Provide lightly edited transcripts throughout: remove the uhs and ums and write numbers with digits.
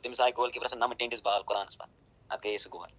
Tim sai goalkeeper sa naman tintis ball Quran spa. At kay goal.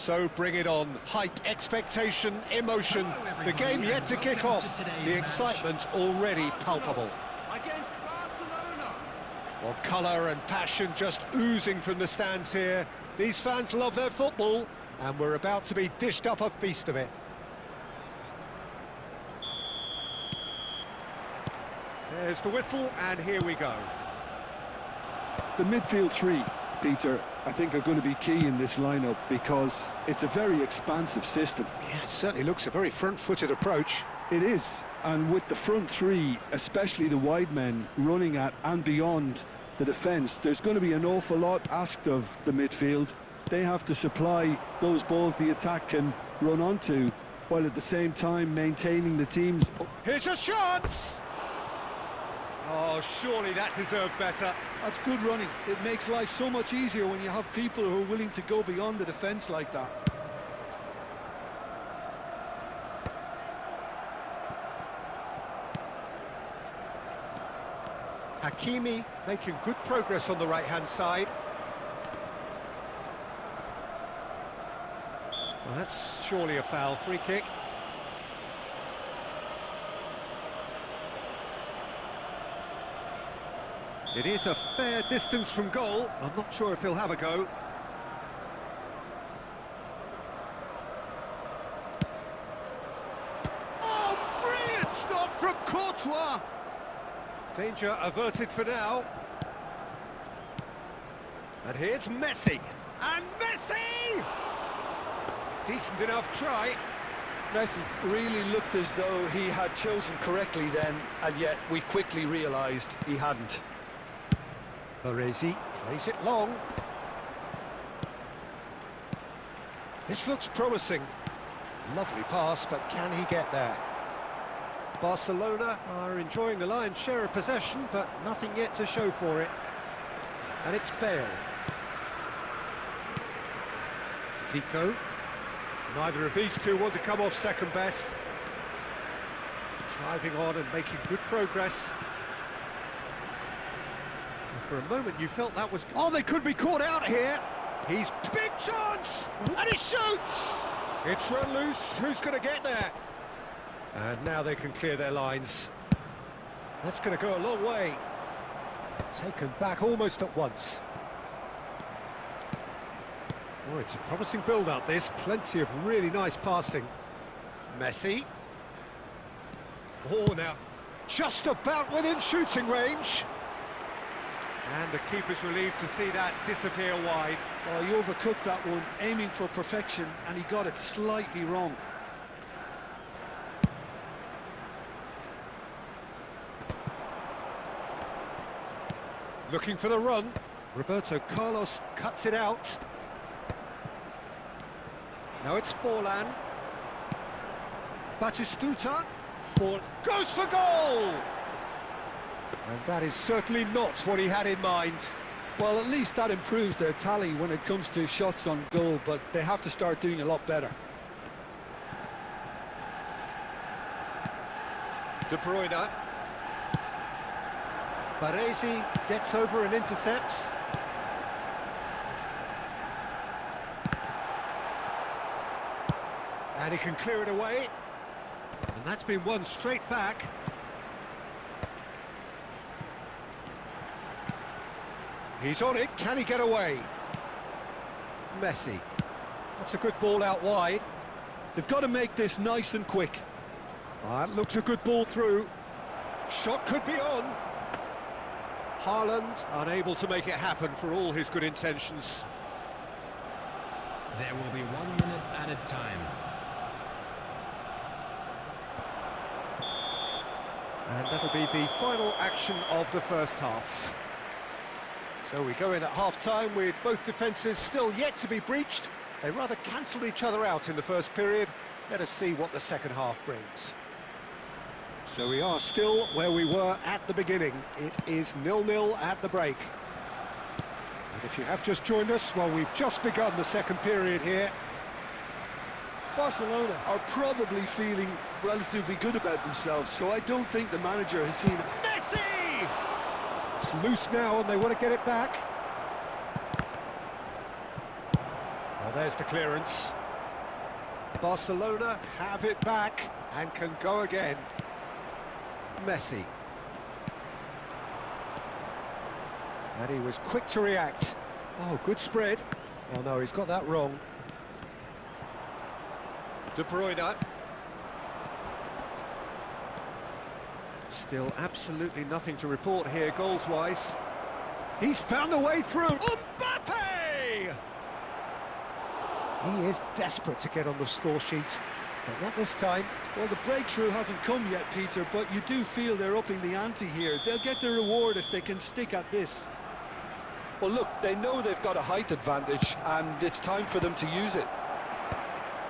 So bring it on. Hype, expectation, emotion. The game yet to kick off. The excitement already palpable. Against Barcelona. Well, colour and passion just oozing from the stands here. These fans love their football, and we're about to be dished up a feast of it. There's the whistle, and here we go. The midfield three, Peter, I think are going to be key in this lineup because it's a very expansive system. Yeah, it certainly looks a very front-footed approach. It is, and with the front three, especially the wide men, running at and beyond the defence, there's going to be an awful lot asked of the midfield. They have to supply those balls the attack can run onto, while at the same time maintaining the team's... Here's a chance! Oh, surely that deserved better. That's good running. It makes life so much easier when you have people who are willing to go beyond the defence like that. Hakimi making good progress on the right-hand side. Well, that's surely a foul. Free kick. It is a fair distance from goal. I'm not sure if he'll have a go. Oh, brilliant stop from Courtois! Danger averted for now. And here's Messi. And Messi! Decent enough try. Messi really looked as though he had chosen correctly then, and yet we quickly realised he hadn't. Baresi plays it long. This looks promising. Lovely pass, but can he get there? Barcelona are enjoying the lion's share of possession, but nothing yet to show for it. And it's Bale. Zico. Neither of these two want to come off second best. Driving on and making good progress. And for a moment you felt that was... Oh, they could be caught out here! He's... Big chance! And he shoots! It's run loose. Who's going to get there? And now they can clear their lines. That's going to go a long way. Taken back almost at once. Oh, it's a promising build-up, this. Plenty of really nice passing. Messi. Oh, now, just about within shooting range. And the keeper's relieved to see that disappear wide. Oh, he overcooked that one, aiming for perfection, and he got it slightly wrong. Looking for the run. Roberto Carlos cuts it out. Now it's Forlan. Batistuta. Goes for goal! And that is certainly not what he had in mind. Well, at least that improves their tally when it comes to shots on goal, but they have to start doing a lot better. De Bruyne. Baresi gets over and intercepts. And he can clear it away. And that's been won straight back. He's on it. Can he get away? Messi. That's a good ball out wide. They've got to make this nice and quick. That looks a good ball through. Shot could be on. Haaland unable to make it happen for all his good intentions. There will be 1 minute added time. And that'll be the final action of the first half. So we go in at half-time with both defences still yet to be breached. They rather cancelled each other out in the first period. Let us see what the second half brings. So we are still where we were at the beginning. It is 0-0 at the break. And if you have just joined us, well, we've just begun the second period here. Barcelona are probably feeling relatively good about themselves, so I don't think the manager has seen... Messi! It's loose now and they want to get it back. Well, there's the clearance. Barcelona have it back and can go again. Messi. And he was quick to react. Oh, good spread. Oh no, he's got that wrong. De Bruyne. Still absolutely nothing to report here goals-wise. He's found a way through. Mbappe! He is desperate to get on the score sheet, but not this time. Well, the breakthrough hasn't come yet, Peter, but you do feel they're upping the ante here. They'll get the reward if they can stick at this. Well, look, they know they've got a height advantage, and it's time for them to use it.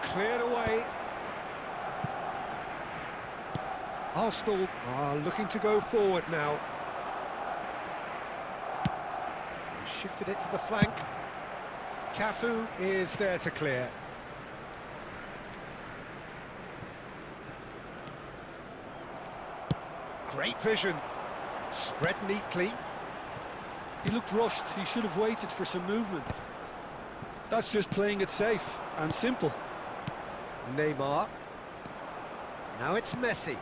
Cleared away. Arsenal are looking to go forward now. Shifted it to the flank. Cafu is there to clear. Great vision. Spread neatly. He looked rushed. He should have waited for some movement. That's just playing it safe and simple. Neymar. Now it's Messi.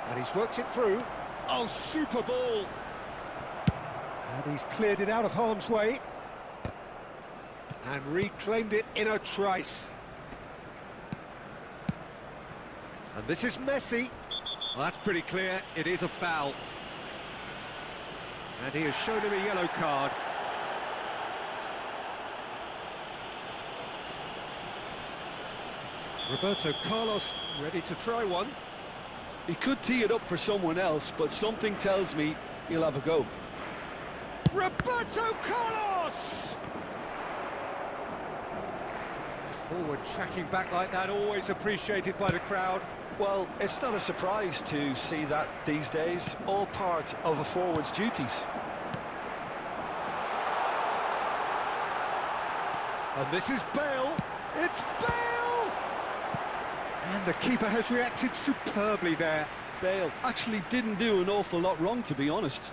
And he's worked it through. Oh, super ball! And he's cleared it out of harm's way. And reclaimed it in a trice. And this is Messi. Well, that's pretty clear. It is a foul. And he has shown him a yellow card. Roberto Carlos ready to try one. He could tee it up for someone else, but something tells me he'll have a go. Roberto Carlos! Forward tracking back like that, always appreciated by the crowd. Well, it's not a surprise to see that these days, all part of a forward's duties. And this is Bale. It's Bale! And the keeper has reacted superbly there. Bale actually didn't do an awful lot wrong, to be honest.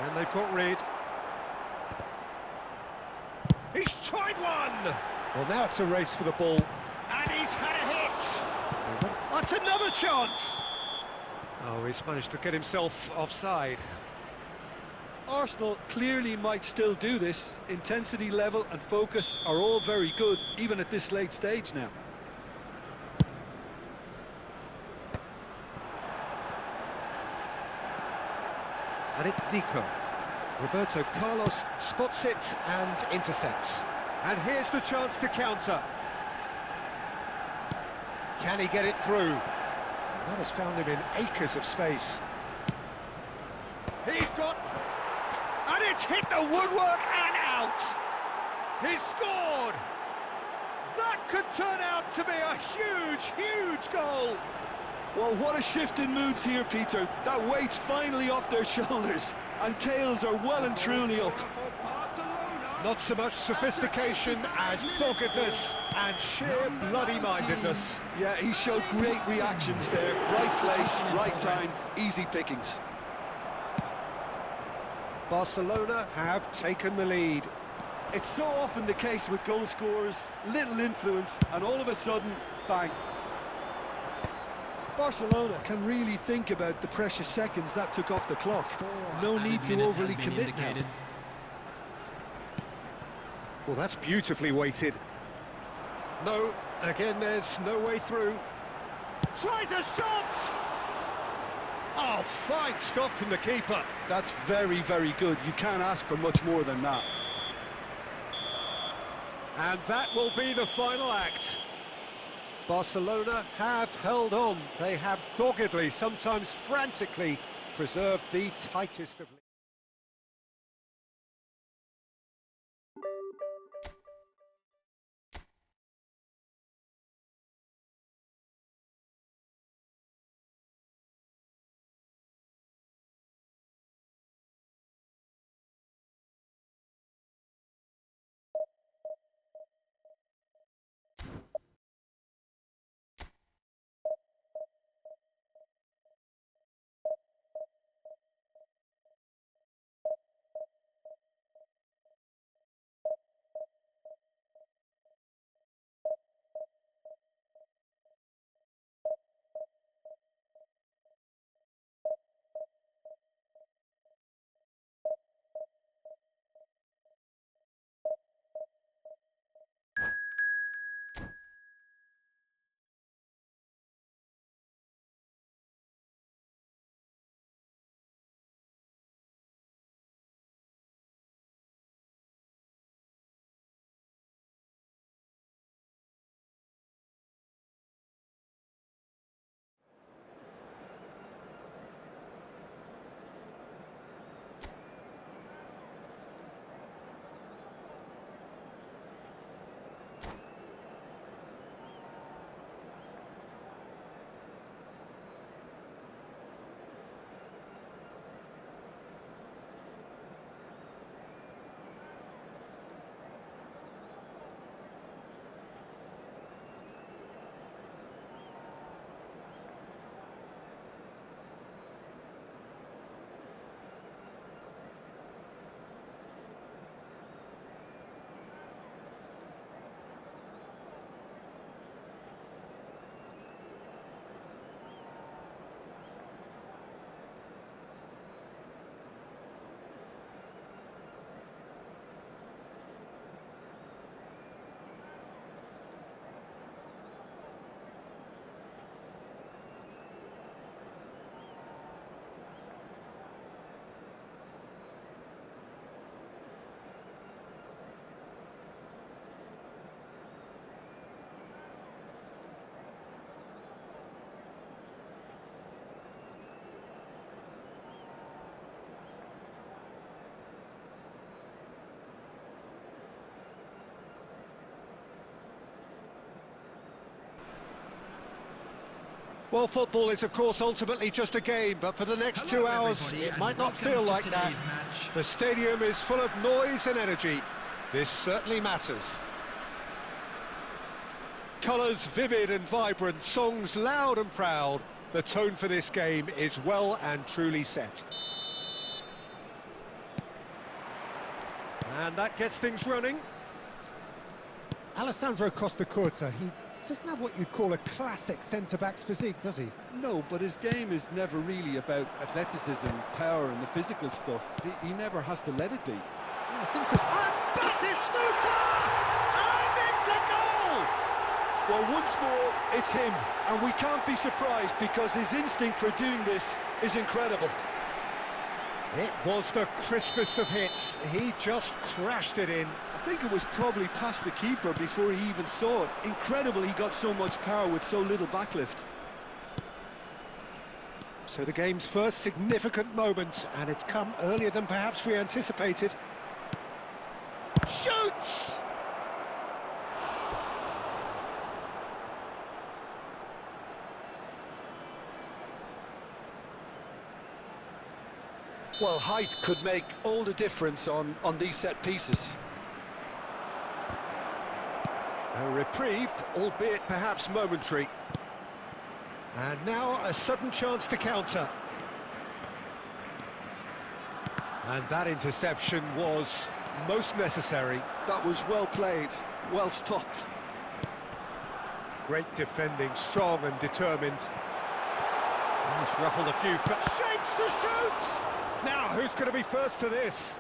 And they've got rid. He's tried one! Well, now it's a race for the ball. And he's had a hit! That's another chance! Oh, he's managed to get himself offside. Arsenal clearly might still do this. Intensity level and focus are all very good, even at this late stage now. And it's Zico. Roberto Carlos spots it and intercepts. And here's the chance to counter. Can he get it through? That has found him in acres of space. He's got... And it's hit the woodwork and out! He's scored! That could turn out to be a huge, huge goal! Well, what a shift in moods here, Peter. That weight's finally off their shoulders, and tails are well and truly up. Not so much sophistication as doggedness and sheer bloody-mindedness. Yeah, he showed great reactions there. Right place, right time, easy pickings. Barcelona have taken the lead. It's so often the case with goal scorers, little influence, and all of a sudden, bang. Barcelona can really think about the precious seconds that took off the clock. No need to overly commit now. Well, that's beautifully weighted. No, again, there's no way through. Tries a shot! Oh, fine stop from the keeper. That's very, very good. You can't ask for much more than that. And that will be the final act. Barcelona have held on. They have doggedly, sometimes frantically, preserved the tightest of... Well, football is, of course, ultimately just a game, but for the next 2 hours, it might not feel like that. The stadium is full of noise and energy. This certainly matters. Colours vivid and vibrant, songs loud and proud. The tone for this game is well and truly set. And that gets things running. Alessandro Costacurta, he doesn't have what you'd call a classic centre-back's physique, does he? No, but his game is never really about athleticism, power and the physical stuff. He never has to let it be. Oh, it's interesting. And Batistuta! And it's a goal! Well, once more, it's him, and we can't be surprised because his instinct for doing this is incredible. It was the crispest of hits. He just crashed it in. I think it was probably past the keeper before he even saw it. Incredible he got so much power with so little backlift. So the game's first significant moment, and it's come earlier than perhaps we anticipated. Shoots! Well, height could make all the difference on these set pieces. A reprieve, albeit perhaps momentary. And now a sudden chance to counter. And that interception was most necessary. That was well played, well stopped. Great defending, strong and determined. He's ruffled a few shapes to shoot! Now, who's going to be first to this?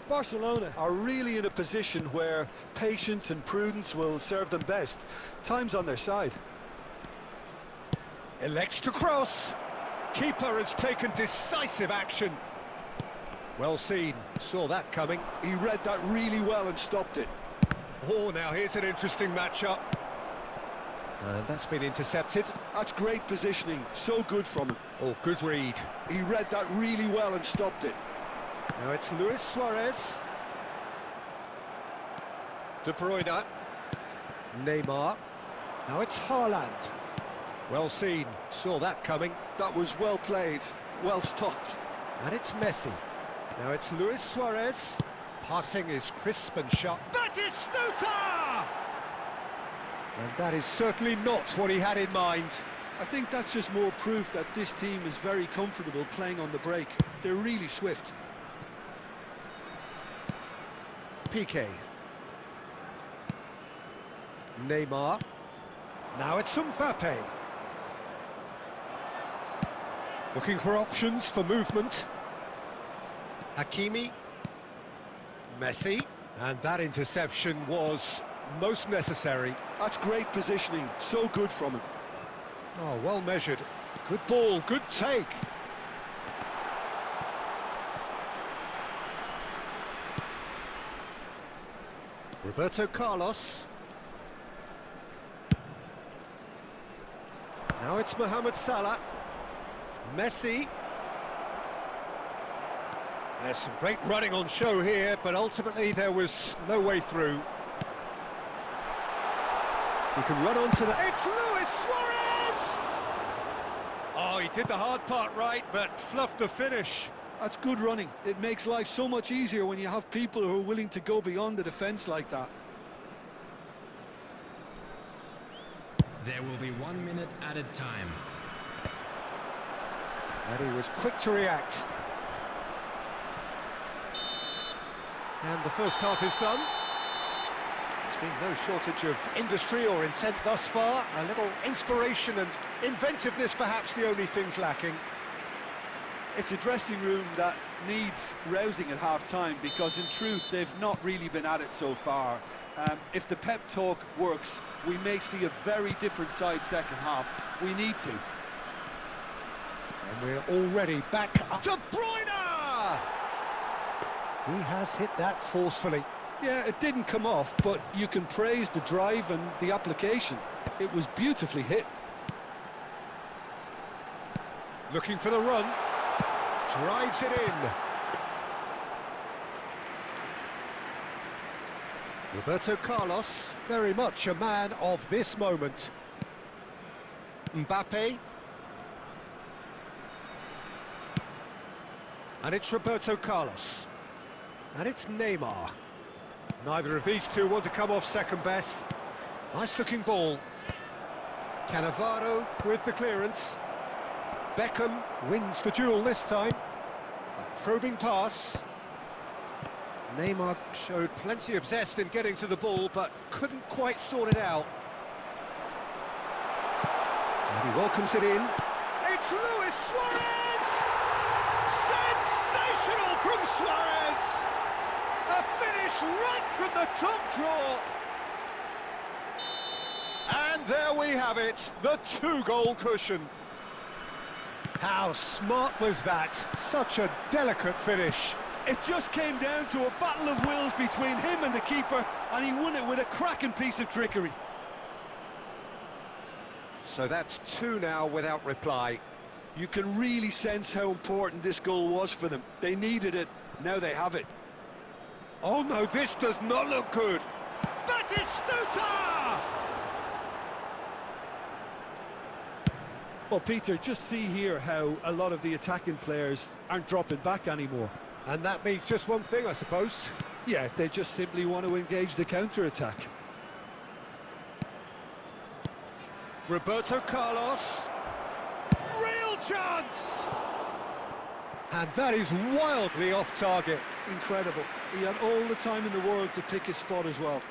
Barcelona are really in a position where patience and prudence will serve them best. Time's on their side. Elects to cross. Keeper has taken decisive action. Well seen, saw that coming. He read that really well and stopped it. Oh, now here's an interesting matchup. That's been intercepted. That's great positioning, so good from him. Oh, good read. He read that really well and stopped it. Now it's Luis Suarez. De Bruyne. Neymar. Now it's Haaland. Well seen, saw that coming. That was well played, well stopped. And it's Messi. Now it's Luis Suarez. Passing is crisp and sharp. Batistuta! And that is certainly not what he had in mind. I think that's just more proof that this team is very comfortable playing on the break. They're really swift. Piqué. Neymar. Now it's Mbappe. Looking for options for movement. Hakimi. Messi. And that interception was most necessary. That's great positioning, so good from him. Oh, well measured. Good ball, good take. Roberto Carlos. Now it's Mohamed Salah. Messi. There's some great running on show here, but ultimately there was no way through. He can run onto the... It's Luis Suarez! Oh, he did the hard part right, but fluffed the finish. That's good running. It makes life so much easier when you have people who are willing to go beyond the defence like that. There will be 1 minute added time. And he was quick to react. And the first half is done. There's been no shortage of industry or intent thus far. A little inspiration and inventiveness, perhaps the only things lacking. It's a dressing room that needs rousing at half-time because, in truth, they've not really been at it so far. If the pep talk works, we may see a very different side second half. We need to. And we're already back up. De Bruyne! He has hit that forcefully. Yeah, it didn't come off, but you can praise the drive and the application. It was beautifully hit. Looking for the run. Drives it in. Roberto Carlos, very much a man of this moment. Mbappe. And it's Roberto Carlos. And it's Neymar. Neither of these two want to come off second best. Nice looking ball. Cannavaro with the clearance. Beckham wins the duel this time. A probing pass. Neymar showed plenty of zest in getting to the ball, but couldn't quite sort it out. And he welcomes it in. It's Luis Suarez! Sensational from Suarez! A finish right from the top draw. And there we have it, the two-goal cushion. How smart was that? Such a delicate finish. It just came down to a battle of wills between him and the keeper, and he won it with a cracking piece of trickery. So that's two now without reply. You can really sense how important this goal was for them. They needed it, now they have it. Oh no, this does not look good. Batistuta! Well, Peter, just see here how a lot of the attacking players aren't dropping back anymore. And that means just one thing, I suppose. Yeah, they just simply want to engage the counter-attack. Roberto Carlos. Real chance! And that is wildly off target. Incredible. He had all the time in the world to pick his spot as well.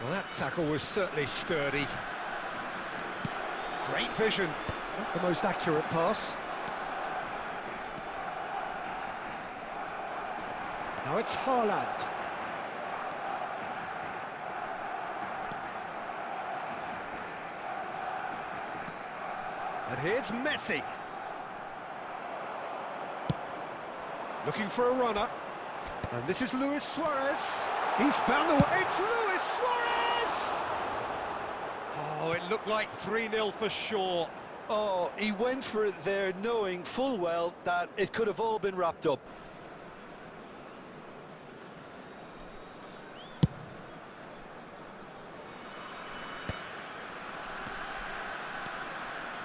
Well, that tackle was certainly sturdy. Great vision. Not the most accurate pass. Now it's Haaland. And here's Messi. Looking for a runner. And this is Luis Suarez. He's found the way. It's Luis Suarez! Oh, it looked like 3-0 for sure. Oh, he went for it there knowing full well that it could have all been wrapped up.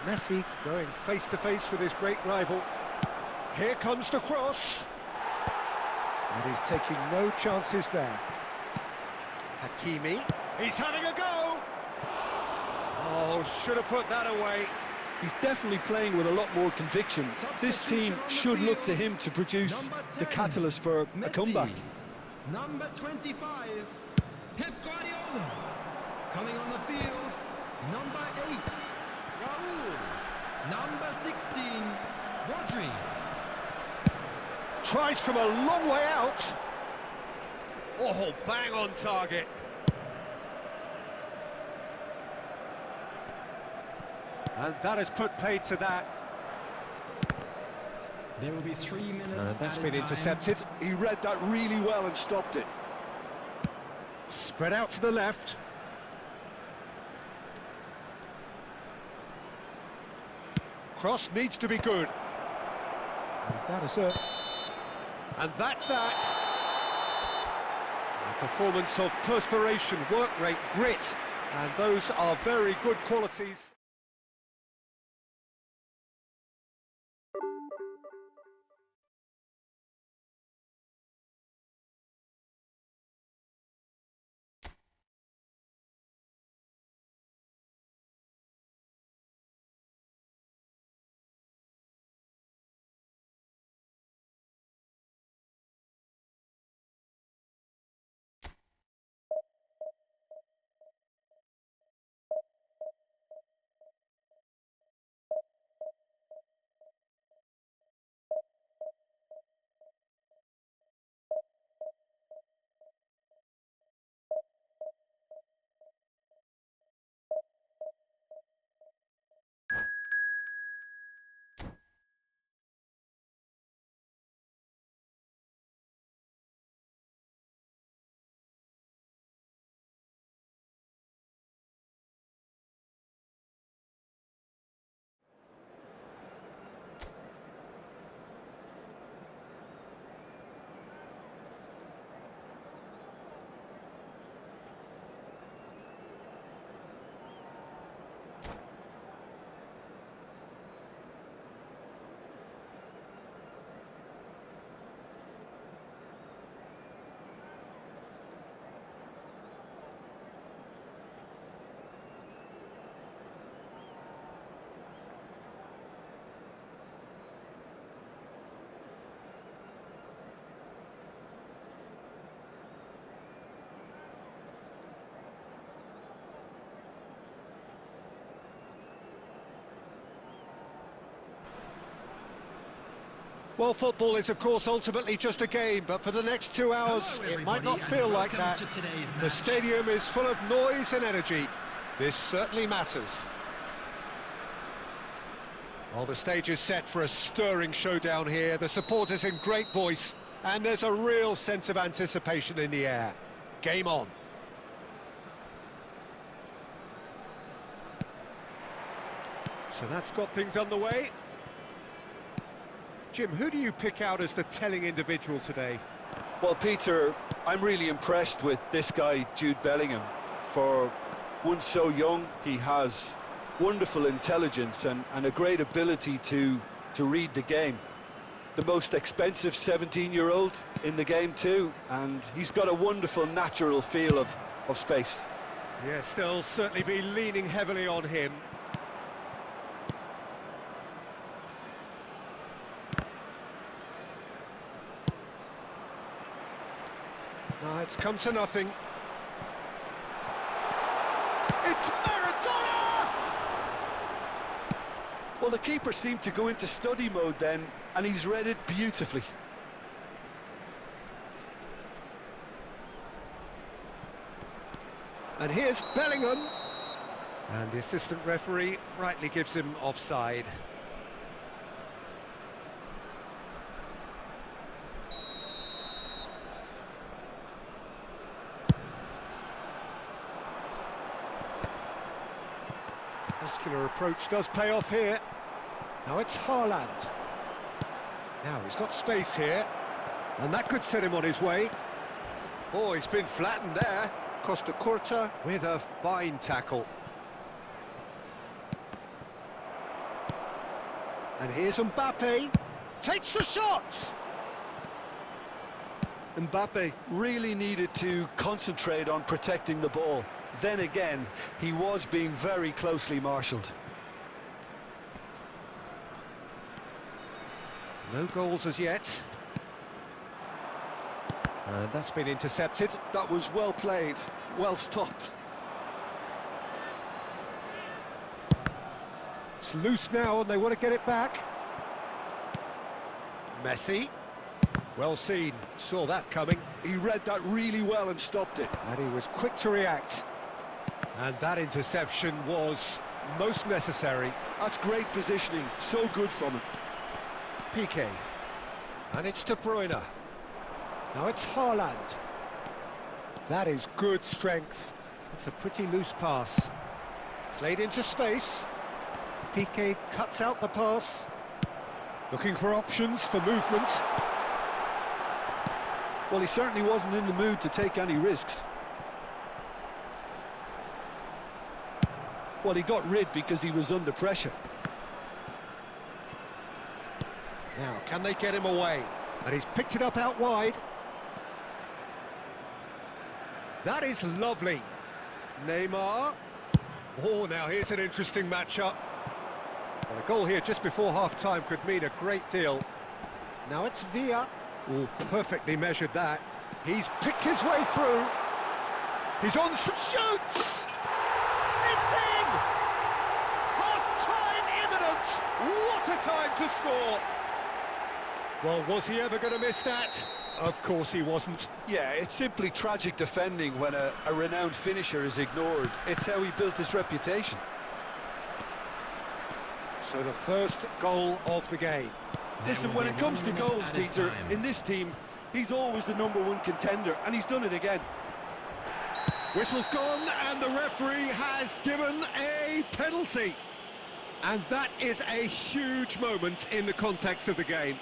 Messi going face-to-face with his great rival. Here comes the cross. And he's taking no chances there. Hakimi. He's having a go! Oh, should have put that away. He's definitely playing with a lot more conviction. This team should look to him to produce the catalyst for a comeback. Number 25, Pep Guardiola. Coming on the field, number 8, Raul. Number 16, Rodri. Tries from a long way out. Oh, bang on target. And that has put paid to that. There will be 3 minutes. And that's added been time. intercepted. He read that really well and stopped it. Spread out to the left. Cross needs to be good. And that is it. And that's that. A performance of perspiration, work rate, grit. And those are very good qualities. Well, football is, of course, ultimately just a game, but for the next 2 hours, Hello, it might not everybody, feel and like that. welcome to today's The match. stadium is full of noise and energy. This certainly matters. Well, the stage is set for a stirring showdown here. The supporters in great voice, and there's a real sense of anticipation in the air. Game on. So that's got things underway. Jim, who do you pick out as the telling individual today? Well, Peter, I'm really impressed with this guy, Jude Bellingham. For one so young, he has wonderful intelligence and a great ability to read the game. The most expensive 17-year-old in the game too, and he's got a wonderful natural feel of space. Yes, they'll certainly be leaning heavily on him. No, it's come to nothing. It's Maradona! Well, the keeper seemed to go into study mode then, and he's read it beautifully. And here's Bellingham. And the assistant referee rightly gives him offside. Muscular approach does pay off here. Now it's Haaland. Now he's got space here, and that could set him on his way. Oh, he's been flattened there. Costa Curta with a fine tackle. And here's Mbappe. Takes the shot! Mbappe really needed to concentrate on protecting the ball. Then again, he was being very closely marshalled. No goals as yet. And that's been intercepted. That was well played, well stopped. It's loose now and they want to get it back. Messi. Well seen, saw that coming. He read that really well and stopped it. And he was quick to react. And that interception was most necessary. That's great positioning, so good from him. Piqué. And it's De Bruyne. Now it's Haaland. That is good strength. It's a pretty loose pass. Played into space. Piqué cuts out the pass. Looking for options for movement. Well, he certainly wasn't in the mood to take any risks. Well, he got rid because he was under pressure. Now, can they get him away? And he's picked it up out wide. That is lovely. Neymar. Oh, now here's an interesting matchup. Well, a goal here just before half-time could mean a great deal. Now it's Villa. Oh, perfectly measured that. He's picked his way through. He's on some shoots! It's in! Half-time imminent! What a time to score! Well, was he ever going to miss that? Of course he wasn't. Yeah, it's simply tragic defending when a renowned finisher is ignored. It's how he built his reputation. So the first goal of the game. Listen, when it comes to goals, Peter, in this team, he's always the #1 contender, and he's done it again. Whistle's gone, and the referee has given a penalty. And that is a huge moment in the context of the game.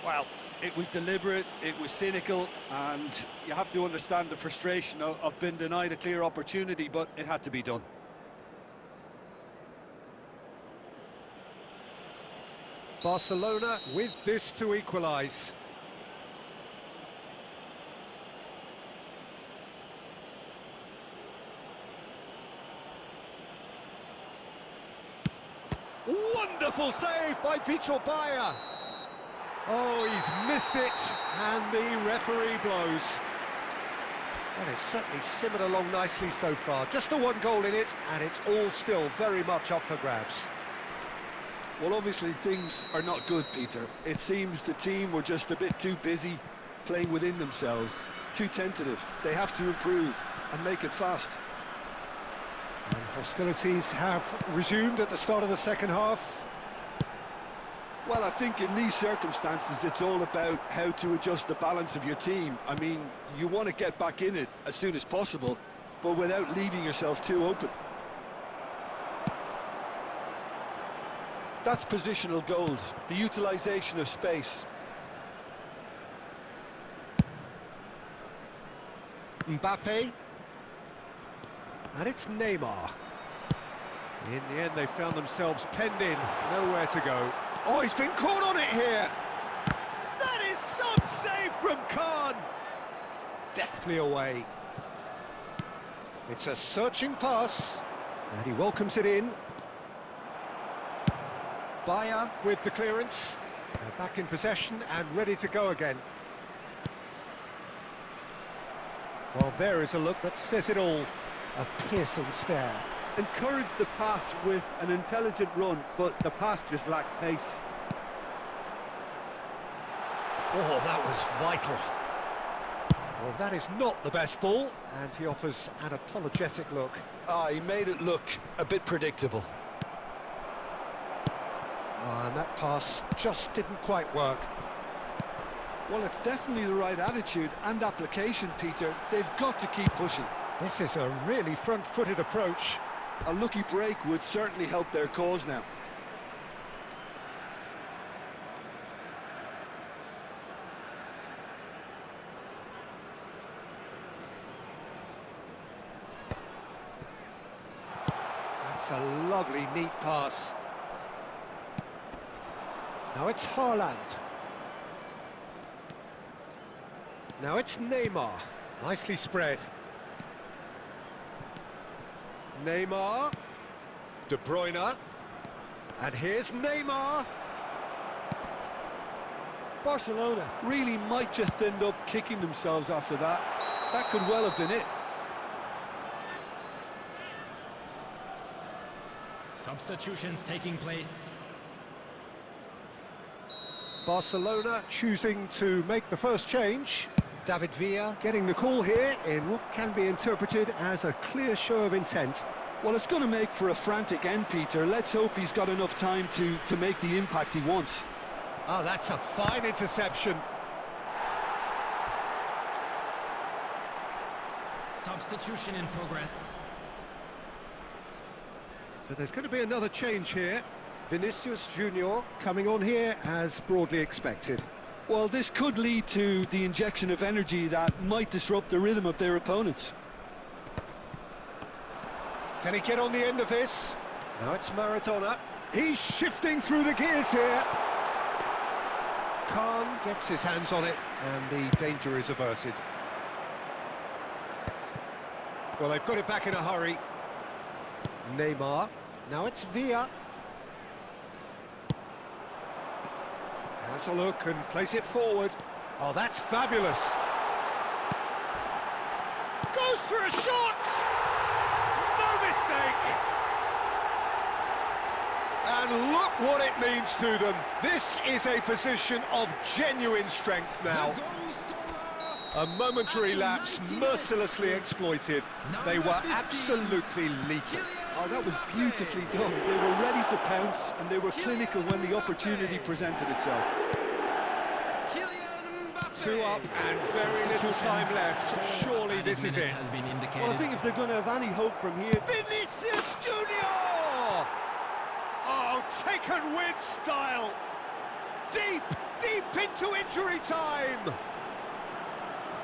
Well, it was deliberate, it was cynical, and you have to understand the frustration of being denied a clear opportunity, but it had to be done. Barcelona with this to equalise. Wonderful save by Vitor Bayer. Oh, he's missed it, and the referee blows. Well, it's certainly simmered along nicely so far. Just the one goal in it, and it's all still very much up for grabs. Well, obviously things are not good, Peter. It seems the team were just a bit too busy playing within themselves, too tentative. They have to improve and make it fast. And hostilities have resumed at the start of the second half. Well, I think in these circumstances, it's all about how to adjust the balance of your team. I mean, you want to get back in it as soon as possible, but without leaving yourself too open. That's positional gold, the utilisation of space. Mbappe. And it's Neymar. In the end, they found themselves penned in, nowhere to go. Oh, he's been caught on it here! That is some save from Khan! Deftly away. It's a searching pass, and he welcomes it in. Bayer with the clearance. They're back in possession and ready to go again. Well, there is a look that says it all. A piercing stare. Encouraged the pass with an intelligent run, but the pass just lacked pace. Oh, that was vital. Well, that is not the best ball, and he offers an apologetic look. He made it look a bit predictable. And that pass just didn't quite work. Well, it's definitely the right attitude and application, Peter. They've got to keep pushing. This is a really front-footed approach. A lucky break would certainly help their cause now. That's a lovely, neat pass. Now it's Haaland. Now it's Neymar. Nicely spread. Neymar. De Bruyne. And here's Neymar. Barcelona really might just end up kicking themselves after that. That could well have been it. Substitutions taking place. Barcelona choosing to make the first change. David Villa getting the call here in what can be interpreted as a clear show of intent. Well, it's going to make for a frantic end, Peter. Let's hope he's got enough time to make the impact he wants. Oh, that's a fine interception. Substitution in progress. So there's going to be another change here. Vinicius Junior coming on here as broadly expected. Well, this could lead to the injection of energy that might disrupt the rhythm of their opponents. Can he get on the end of this? Now it's Maradona. He's shifting through the gears here. Khan gets his hands on it, and the danger is averted. Well, they've got it back in a hurry. Neymar. Now it's Villa. Has a look and place it forward. Oh, that's fabulous. Goes for a shot! No mistake! And look what it means to them. This is a position of genuine strength now. A momentary lapse mercilessly exploited. They were absolutely lethal. Oh, that was beautifully done. They were ready to pounce, and they were clinical when the opportunity presented itself. 2 up and very little time left. Surely this is it. Well, I think if they're going to have any hope from here... Vinicius Junior! Oh, taken with style. Deep into injury time.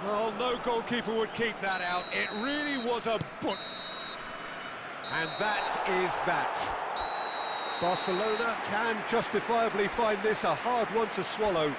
Well, no goalkeeper would keep that out. It really was a book. And that is that. Barcelona can justifiably find this a hard one to swallow.